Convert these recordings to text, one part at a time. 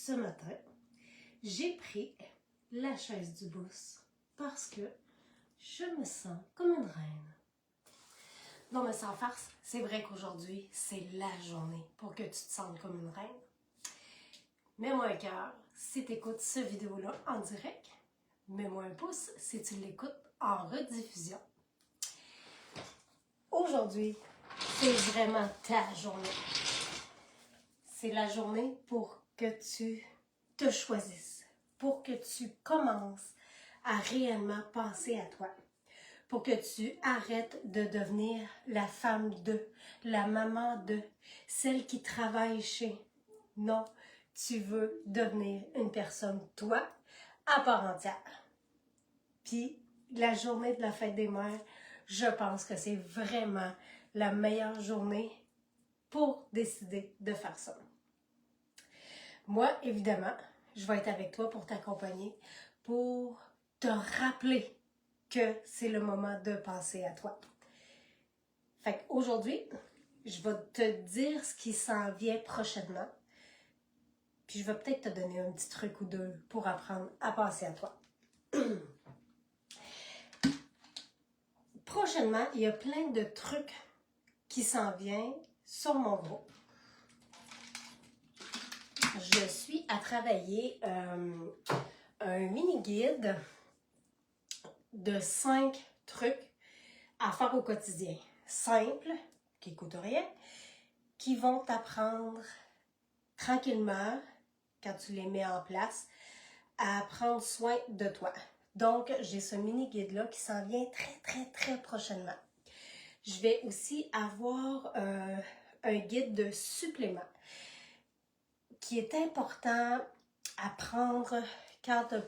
ce matin, j'ai pris la chaise du boss parce que je me sens comme une reine. Non, mais sans farce, c'est vrai qu'aujourd'hui, c'est la journée pour que tu te sentes comme une reine. Mets-moi un cœur si tu écoutes cette vidéo-là en direct. Mets-moi un pouce si tu l'écoutes en rediffusion. Aujourd'hui, c'est vraiment ta journée. C'est la journée pour que tu te choisisses, pour que tu commences à réellement penser à toi, pour que tu arrêtes de devenir la femme de, la maman de, celle qui travaille chez. Non, tu veux devenir une personne, toi, à part entière. Puis, la journée de la fête des mères, je pense que c'est vraiment la meilleure journée pour décider de faire ça. Moi, évidemment, je vais être avec toi pour t'accompagner, pour te rappeler que c'est le moment de penser à toi. Fait qu'aujourd'hui, je vais te dire ce qui s'en vient prochainement, puis je vais peut-être te donner un petit truc ou deux pour apprendre à penser à toi. Prochainement, il y a plein de trucs qui s'en viennent sur mon groupe. Je suis à travailler un mini-guide de 5 trucs à faire au quotidien. Simples, qui ne coûtent rien, qui vont t'apprendre tranquillement, quand tu les mets en place, à prendre soin de toi. Donc, j'ai ce mini-guide-là qui s'en vient très prochainement. Je vais aussi avoir un guide de suppléments qui est important à prendre quand tu as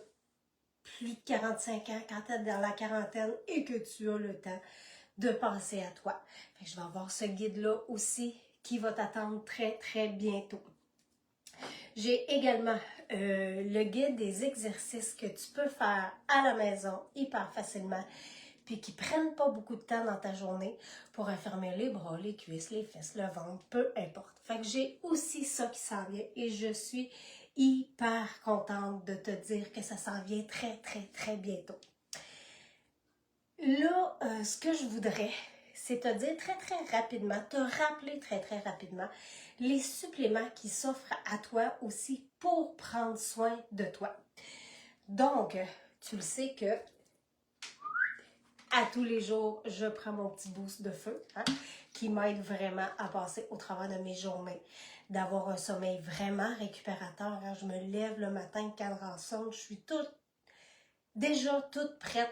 plus de 45 ans, quand tu es dans la quarantaine et que tu as le temps de penser à toi. Fait que je vais avoir ce guide-là aussi qui va t'attendre très bientôt. J'ai également le guide des exercices que tu peux faire à la maison hyper facilement puis qui ne prennent pas beaucoup de temps dans ta journée pour affermir les bras, les cuisses, les fesses, le ventre, peu importe. Fait que j'ai aussi ça qui s'en vient et je suis hyper contente de te dire que ça s'en vient très bientôt. Là, ce que je voudrais, c'est te dire très rapidement, te rappeler très rapidement les suppléments qui s'offrent à toi aussi pour prendre soin de toi. Donc, tu le sais que à tous les jours, je prends mon petit boost de feu qui m'aide vraiment à passer au travers de mes journées, d'avoir un sommeil vraiment récupérateur. Je me lève le matin, le cadran sonne, je suis déjà toute prête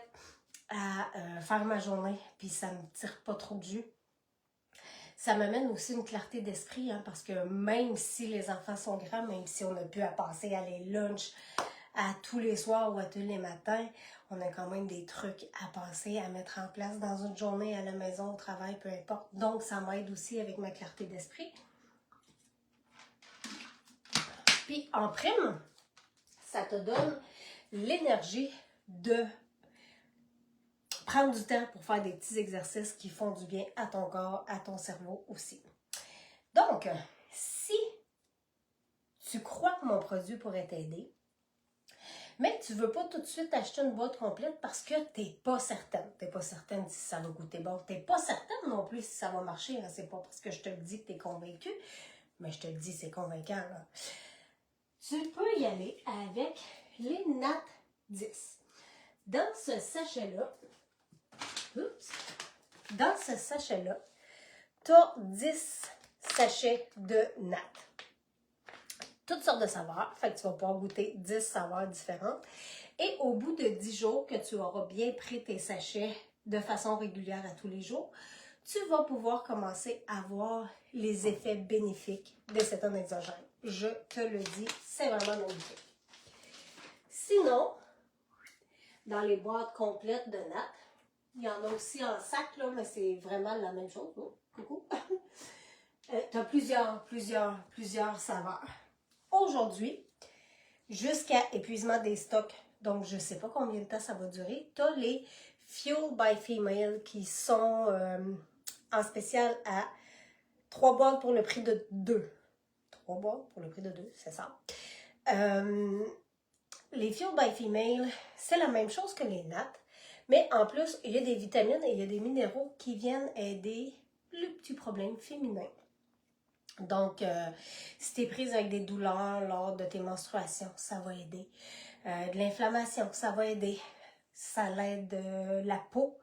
à faire ma journée, puis ça me tire pas trop de jus. Ça m'amène aussi une clarté d'esprit, parce que même si les enfants sont grands, même si on a pu à passer à les lunchs à tous les soirs ou à tous les matins, on a quand même des trucs à penser, à mettre en place dans une journée, à la maison, au travail, peu importe. Donc, ça m'aide aussi avec ma clarté d'esprit. Puis, en prime, ça te donne l'énergie de prendre du temps pour faire des petits exercices qui font du bien à ton corps, à ton cerveau aussi. Donc, si tu crois que mon produit pourrait t'aider, mais tu ne veux pas tout de suite acheter une boîte complète parce que tu n'es pas certaine. Tu n'es pas certaine si ça va goûter bon. Tu n'es pas certaine non plus si ça va marcher. C'est pas parce que je te le dis que tu es convaincu, mais je te le dis, c'est convaincant. Là. Tu peux y aller avec les Nat 10. Dans ce sachet-là, tu as 10 sachets de Nat. Toutes sortes de saveurs, fait que tu vas pouvoir goûter 10 saveurs différentes. Et au bout de 10 jours que tu auras bien pris tes sachets de façon régulière à tous les jours, tu vas pouvoir commencer à voir les effets bénéfiques de cétone exogène. Je te le dis, c'est vraiment magnifique. Sinon, dans les boîtes complètes de Nat, il y en a aussi en sac, là, mais c'est vraiment la même chose. Oh, coucou! Tu as plusieurs saveurs. Aujourd'hui, jusqu'à épuisement des stocks, donc je ne sais pas combien de temps ça va durer, tu as les Fuel by Female qui sont en spécial à 3 boîtes pour le prix de 2. 3 boîtes pour le prix de 2, c'est ça. les Fuel by Female, c'est la même chose que les nattes, mais en plus, il y a des vitamines et il y a des minéraux qui viennent aider le petit problème féminin. Donc, si tu es prise avec des douleurs lors de tes menstruations, ça va aider. De l'inflammation, ça va aider. Ça l'aide la peau.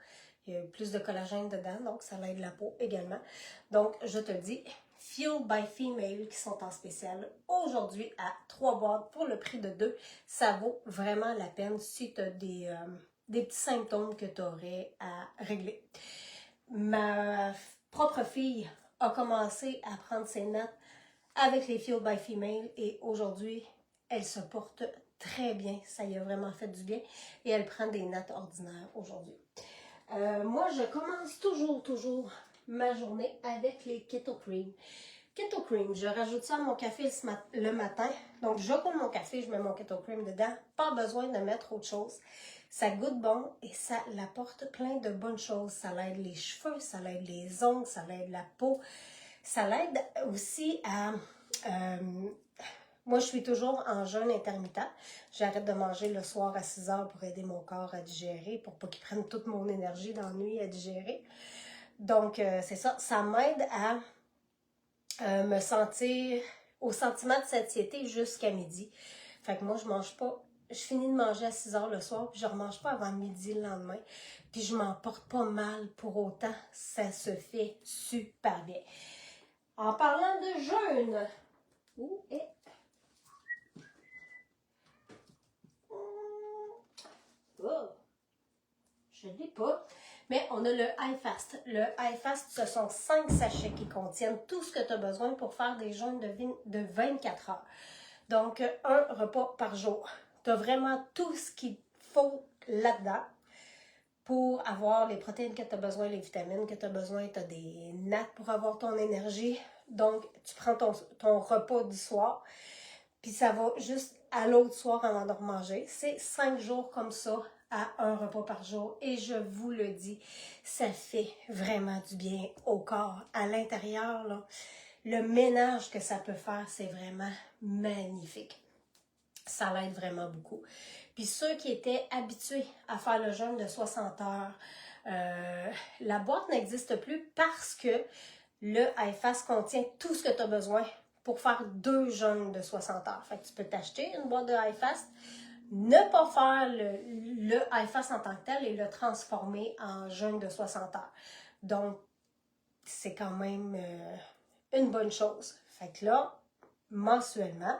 Il y a plus de collagène dedans, donc ça l'aide la peau également. Donc, je te dis, Fuel by Female qui sont en spécial aujourd'hui à 3 boîtes pour le prix de 2. Ça vaut vraiment la peine si tu as des petits symptômes que tu aurais à régler. Ma propre fille a commencé à prendre ses nattes avec les Fuel by Female et aujourd'hui, elle se porte très bien. Ça lui a vraiment fait du bien et elle prend des nattes ordinaires aujourd'hui. Moi, je commence toujours ma journée avec les Keto Cream. Keto Cream, je rajoute ça à mon café le matin. Donc, je coule mon café, je mets mon Keto Cream dedans. Pas besoin de mettre autre chose. Ça goûte bon et ça apporte plein de bonnes choses. Ça l'aide les cheveux, ça l'aide les ongles, ça l'aide la peau. Ça l'aide aussi à... moi, je suis toujours en jeûne intermittent. J'arrête de manger le soir à 6 heures pour aider mon corps à digérer, pour pas qu'il prenne toute mon énergie dans la nuit à digérer. Donc, c'est ça. Ça m'aide à me sentir au sentiment de satiété jusqu'à midi. Fait que moi, je mange pas. Je finis de manger à 6 heures le soir, puis je ne remange pas avant midi le lendemain. Puis je m'en porte pas mal pour autant. Ça se fait super bien. En parlant de jeûne, où est... Oh, je ne l'ai pas. Mais on a le iFast. Le iFast, ce sont 5 sachets qui contiennent tout ce que tu as besoin pour faire des jeûnes de 24 heures. Donc, un repas par jour. Tu as vraiment tout ce qu'il faut là-dedans pour avoir les protéines que tu as besoin, les vitamines que tu as besoin. Tu as des nattes pour avoir ton énergie. Donc, tu prends ton repas du soir, puis ça va juste à l'autre soir avant de remanger. C'est 5 jours comme ça à un repas par jour. Et je vous le dis, ça fait vraiment du bien au corps. À l'intérieur, là, le ménage que ça peut faire, c'est vraiment magnifique. Ça l'aide vraiment beaucoup. Puis ceux qui étaient habitués à faire le jeûne de 60 heures, la boîte n'existe plus parce que le iFast contient tout ce que tu as besoin pour faire 2 jeûnes de 60 heures. Fait que tu peux t'acheter une boîte de iFast, ne pas faire le iFast en tant que tel et le transformer en jeûne de 60 heures. Donc, c'est quand même une bonne chose. Fait que là, mensuellement,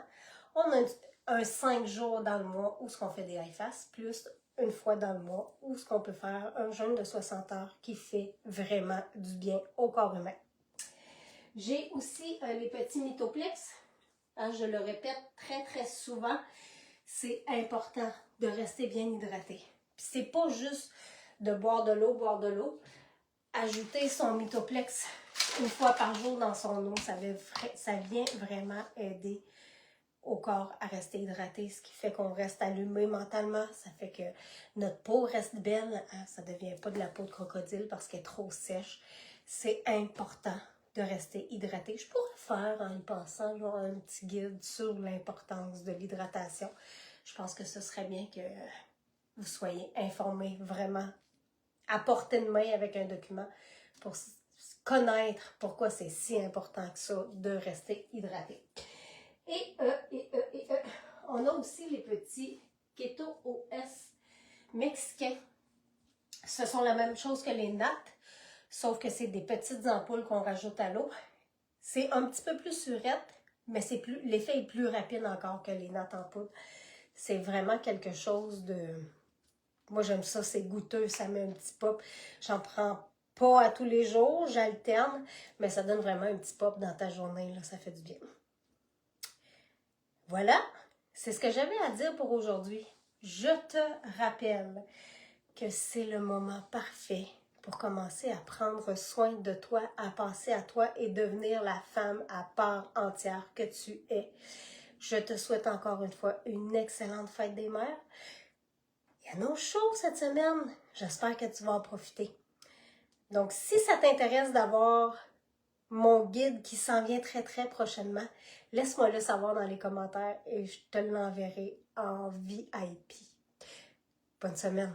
on a un 5 jours dans le mois où ce qu'on fait des iFast, plus une fois dans le mois où ce qu'on peut faire un jeûne de 60 heures qui fait vraiment du bien au corps humain. J'ai aussi les petits Mytoplex. Je le répète très souvent, c'est important de rester bien hydraté. Puis c'est pas juste de boire de l'eau. Ajouter son Mytoplex une fois par jour dans son eau, ça vient vraiment aider au corps à rester hydraté, ce qui fait qu'on reste allumé mentalement, ça fait que notre peau reste belle, hein? Ça ne devient pas de la peau de crocodile parce qu'elle est trop sèche. C'est important de rester hydraté. Je pourrais faire en y pensant genre un petit guide sur l'importance de l'hydratation. Je pense que ce serait bien que vous soyez informés vraiment à portée de main avec un document pour connaître pourquoi c'est si important que ça de rester hydraté. Et on a aussi les petits Keto OS mexicains. Ce sont la même chose que les nattes, sauf que c'est des petites ampoules qu'on rajoute à l'eau. C'est un petit peu plus surette, mais l'effet est plus rapide encore que les nattes en poudre. C'est vraiment quelque chose de... Moi, j'aime ça, c'est goûteux, ça met un petit pop. J'en prends pas à tous les jours, j'alterne, mais ça donne vraiment un petit pop dans ta journée, là, ça fait du bien. Voilà, c'est ce que j'avais à dire pour aujourd'hui. Je te rappelle que c'est le moment parfait pour commencer à prendre soin de toi, à penser à toi et devenir la femme à part entière que tu es. Je te souhaite encore une fois une excellente fête des mères. Il y en a chaud cette semaine. J'espère que tu vas en profiter. Donc, si ça t'intéresse d'avoir mon guide qui s'en vient très très prochainement. Laisse-moi le savoir dans les commentaires et je te l'enverrai en VIP. Bonne semaine.